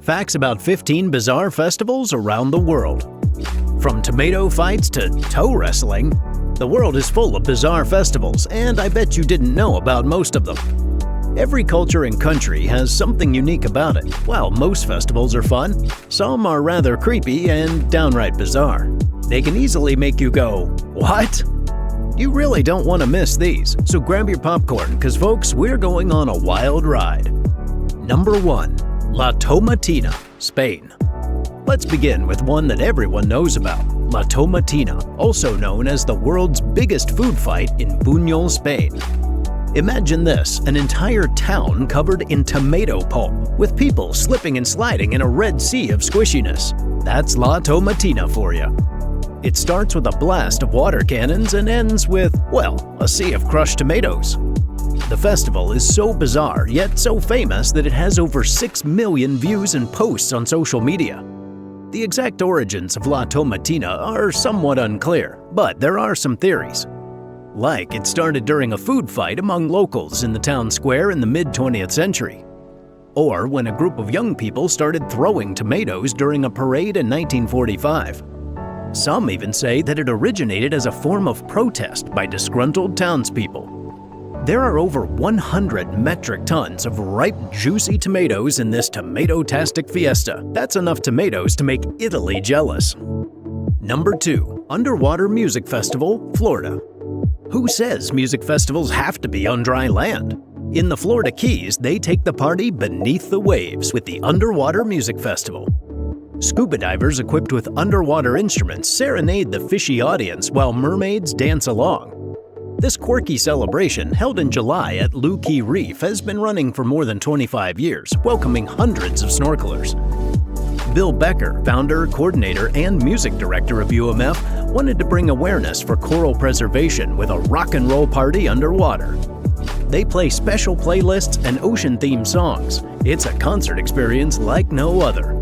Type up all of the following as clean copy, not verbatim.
Facts about 15 bizarre festivals around the world. From tomato fights to toe wrestling, the world is full of bizarre festivals, and I bet you didn't know about most of them. Every culture and country has something unique about it. While most festivals are fun, some are rather creepy and downright bizarre. They can easily make you go, "What?" You really don't want to miss these, so grab your popcorn, because folks, we're going on a wild ride. Number 1. La Tomatina, Spain. Let's begin with one that everyone knows about, La Tomatina, also known as the world's biggest food fight in Buñol, Spain. Imagine this, an entire town covered in tomato pulp, with people slipping and sliding in a red sea of squishiness. That's La Tomatina for you. It starts with a blast of water cannons and ends with, well, a sea of crushed tomatoes. The festival is so bizarre, yet so famous that it has over 6 million views and posts on social media. The exact origins of La Tomatina are somewhat unclear, but there are some theories. Like it started during a food fight among locals in the town square in the mid-20th century. Or when a group of young people started throwing tomatoes during a parade in 1945. Some even say that it originated as a form of protest by disgruntled townspeople. There are over 100 metric tons of ripe, juicy tomatoes in this tomato-tastic fiesta. That's enough tomatoes to make Italy jealous. Number 2. Underwater Music Festival, Florida. Who says music festivals have to be on dry land? In the Florida Keys, they take the party beneath the waves with the Underwater Music Festival. Scuba divers equipped with underwater instruments serenade the fishy audience while mermaids dance along. This quirky celebration, held in July at Looe Key Reef, has been running for more than 25 years, welcoming hundreds of snorkelers. Bill Becker, founder, coordinator, and music director of UMF, wanted to bring awareness for coral preservation with a rock and roll party underwater. They play special playlists and ocean-themed songs. It's a concert experience like no other.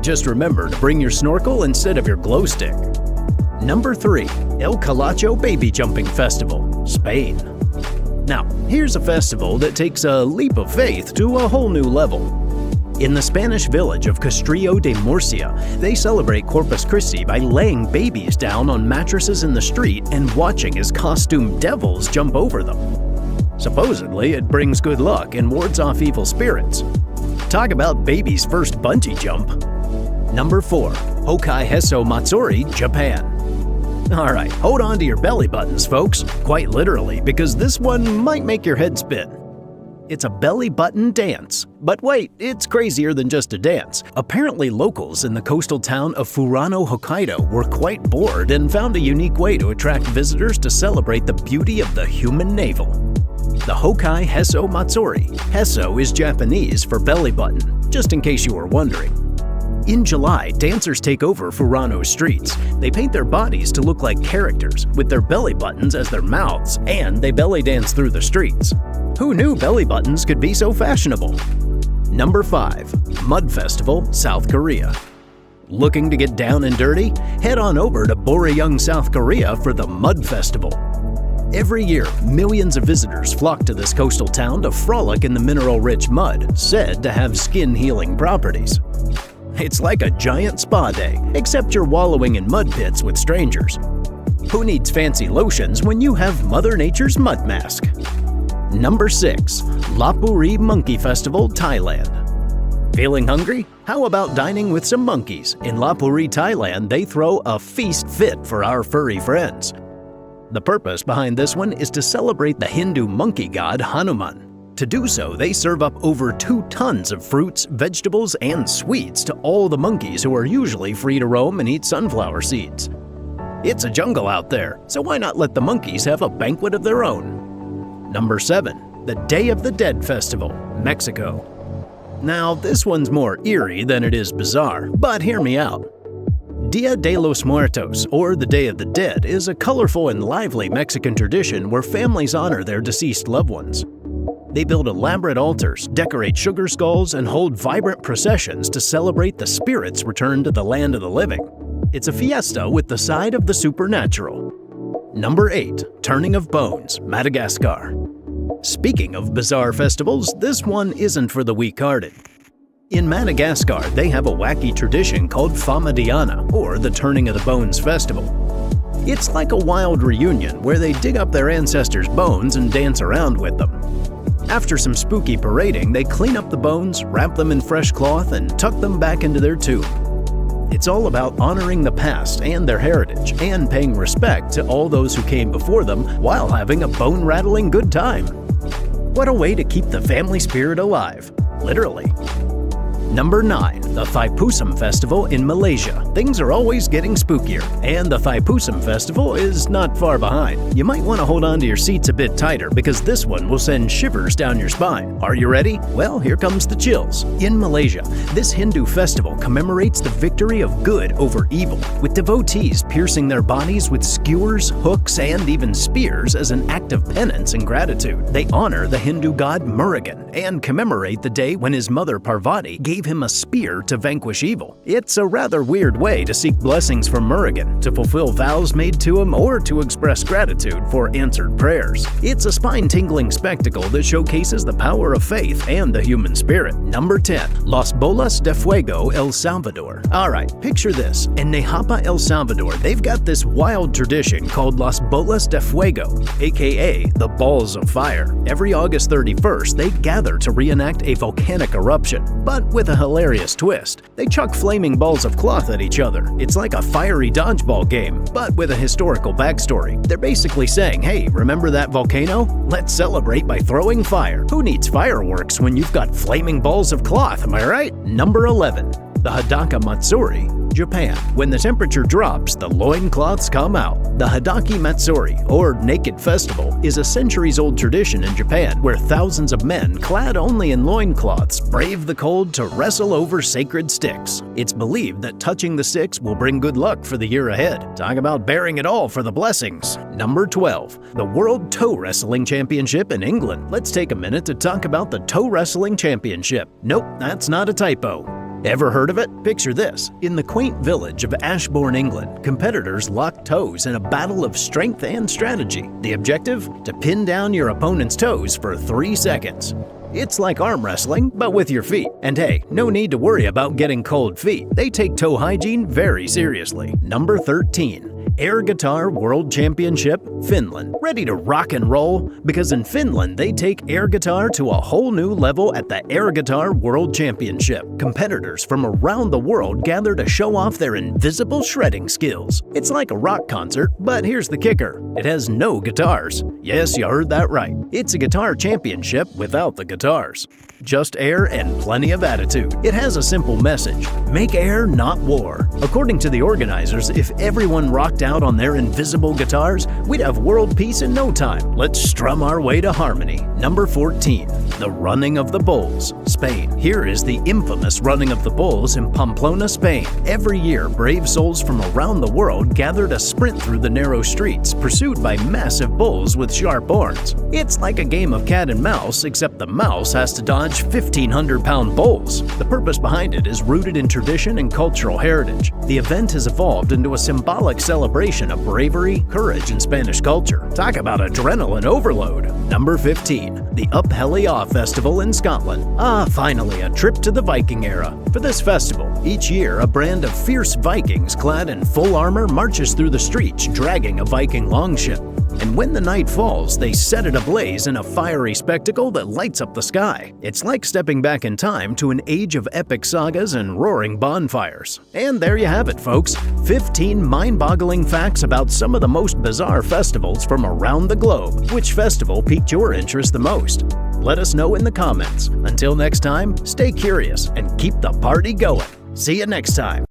Just remember to bring your snorkel instead of your glow stick. Number 3. El Calacho Baby Jumping Festival, Spain. Now, here's a festival that takes a leap of faith to a whole new level. In the Spanish village of Castrillo de Murcia, they celebrate Corpus Christi by laying babies down on mattresses in the street and watching as costumed devils jump over them. Supposedly, it brings good luck and wards off evil spirits. Talk about baby's first bungee jump. Number 4. Hokai Hesso Matsuri, Japan. Alright, hold on to your belly buttons, folks, quite literally, because this one might make your head spin. It's a belly button dance. But wait, it's crazier than just a dance. Apparently locals in the coastal town of Furano, Hokkaido were quite bored and found a unique way to attract visitors to celebrate the beauty of the human navel. The Hokai Hesso Matsuri. Hesso is Japanese for belly button, just in case you were wondering. In July, dancers take over Furano's streets. They paint their bodies to look like characters, with their belly buttons as their mouths, and they belly dance through the streets. Who knew belly buttons could be so fashionable? Number 5. Mud Festival, South Korea. Looking to get down and dirty? Head on over to Boryung, South Korea for the Mud Festival. Every year, millions of visitors flock to this coastal town to frolic in the mineral-rich mud, said to have skin-healing properties. It's like a giant spa day, except you're wallowing in mud pits with strangers. Who needs fancy lotions when you have Mother Nature's mud mask? Number 6. Lapuri Monkey Festival, Thailand. Feeling hungry? How about dining with some monkeys? In Lapuri, Thailand, they throw a feast fit for our furry friends. The purpose behind this one is to celebrate the Hindu monkey god Hanuman. To do so, they serve up over 2 tons of fruits, vegetables, and sweets to all the monkeys who are usually free to roam and eat sunflower seeds. It's a jungle out there, so why not let the monkeys have a banquet of their own? Number 7. The Day of the Dead Festival, Mexico. Now, this one's more eerie than it is bizarre, but hear me out. Dia de los Muertos, or the Day of the Dead, is a colorful and lively Mexican tradition where families honor their deceased loved ones. They build elaborate altars, decorate sugar skulls, and hold vibrant processions to celebrate the spirits' return to the land of the living. It's a fiesta with the side of the supernatural. Number 8. Turning of Bones, Madagascar. Speaking of bizarre festivals, this one isn't for the weak-hearted. In Madagascar, they have a wacky tradition called Famadiana, or the Turning of the Bones Festival. It's like a wild reunion where they dig up their ancestors' bones and dance around with them. After some spooky parading, they clean up the bones, wrap them in fresh cloth, and tuck them back into their tomb. It's all about honoring the past and their heritage, and paying respect to all those who came before them while having a bone-rattling good time. What a way to keep the family spirit alive, literally. Number 9. The Thaipusam Festival in Malaysia. Things are always getting spookier, and the Thaipusam Festival is not far behind. You might want to hold on to your seats a bit tighter because this one will send shivers down your spine. Are you ready? Well, here comes the chills. In Malaysia, this Hindu festival commemorates the victory of good over evil, with devotees piercing their bodies with skewers, hooks, and even spears as an act of penance and gratitude. They honor the Hindu god Murugan and commemorate the day when his mother Parvati gave him a spear to vanquish evil. It's a rather weird way to seek blessings from Murugan, to fulfill vows made to him, or to express gratitude for answered prayers. It's a spine-tingling spectacle that showcases the power of faith and the human spirit. Number 10. Las Bolas de Fuego, El Salvador. Alright, picture this. In Nejapa, El Salvador, they've got this wild tradition called Las Bolas de Fuego, aka the Balls of Fire. Every August 31st, they gather to reenact a volcanic eruption, but with a hilarious twist. They chuck flaming balls of cloth at each other. It's like a fiery dodgeball game, but with a historical backstory. They're basically saying, hey, remember that volcano? Let's celebrate by throwing fire. Who needs fireworks when you've got flaming balls of cloth, am I right? Number 11. The Hadaka Matsuri, Japan. When the temperature drops, the loincloths come out. The Hadaki Matsuri, or Naked Festival, is a centuries-old tradition in Japan where thousands of men, clad only in loincloths, brave the cold to wrestle over sacred sticks. It's believed that touching the sticks will bring good luck for the year ahead. Talk about bearing it all for the blessings. Number 12. The World Toe Wrestling Championship in England. Let's take a minute to talk about the Toe Wrestling Championship. Nope, that's not a typo. Ever heard of it? Picture this. In the quaint village of Ashbourne, England, competitors lock toes in a battle of strength and strategy. The objective? To pin down your opponent's toes for 3 seconds. It's like arm wrestling, but with your feet. And hey, no need to worry about getting cold feet. They take toe hygiene very seriously. Number 13. Air Guitar World Championship, Finland. Ready to rock and roll? Because in Finland, they take air guitar to a whole new level at the Air Guitar World Championship. Competitors from around the world gather to show off their invisible shredding skills. It's like a rock concert, but here's the kicker. It has no guitars. Yes, you heard that right. It's a guitar championship without the guitars. Just air and plenty of attitude. It has a simple message. Make air, not war. According to the organizers, if everyone rocked out on their invisible guitars, we'd have world peace in no time. Let's strum our way to harmony. Number 14. The Running of the Bulls, Spain. Here is the infamous Running of the Bulls in Pamplona, Spain. Every year, brave souls from around the world gather to sprint through the narrow streets, pursued by massive bulls with sharp horns. It's like a game of cat and mouse, except the mouse has to dodge 1,500-pound bulls. The purpose behind it is rooted in tradition and cultural heritage. The event has evolved into a symbolic celebration of bravery, courage, and Spanish culture. Talk about adrenaline overload. Number 15. The Uphellia Festival in Scotland. Finally, a trip to the Viking era. For this festival, each year a brand of fierce Vikings clad in full armor marches through the streets dragging a Viking longship. And when the night falls, they set it ablaze in a fiery spectacle that lights up the sky. It's like stepping back in time to an age of epic sagas and roaring bonfires. And there you have it, folks. 15 mind-boggling facts about some of the most bizarre festivals from around the globe. Which festival piqued your interest the most? Let us know in the comments. Until next time, stay curious and keep the party going. See you next time.